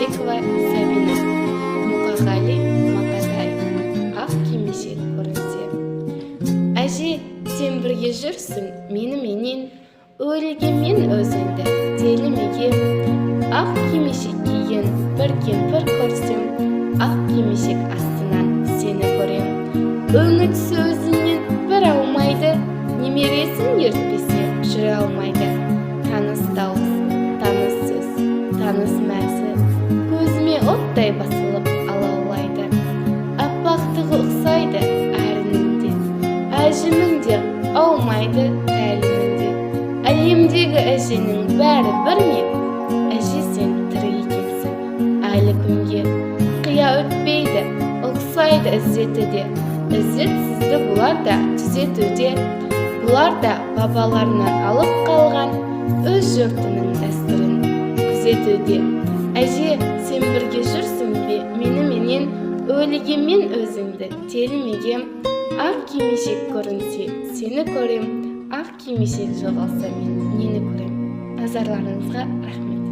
Мырзабекова Сабина, Мұқағали Мақатаев, ақ кимешек көрінсе. Әже, сен бірге жүрсің меніменен, өлгенмен өзіңді телімеге. Ақ кимешек киген бір кемпір көрсем, ақ кимешек астынан сені көрем. Өңі түсі өзінен бір аумайды, немересін ертпесе жүре алмайды. Таныс дауыс, таныс сөз, таныс мәзі, көзіме оттай басылып алаулайды. Аппақтығы ұқсайды әрінінде, әжімің де аумайды тәлімінде. Әлемдегі әженің бәрі бір ме? Әже сен тірі екенсің әлі күнге. Қия өтпейді, ұқсайды ізеті де. Ізет сізді бұлар да түзетуде. Бұлар да бабаларынан алып қалған өз жұртының дәстүрін күзетуде. Әже, сен бірге жүрсің бе меніменен, өлгенмен өзіңді телімеге. Ақ кимешек көрінсе сені көрем, ақ кимешек жоғалса мен нені көрем. Назарларыңызға рахмет.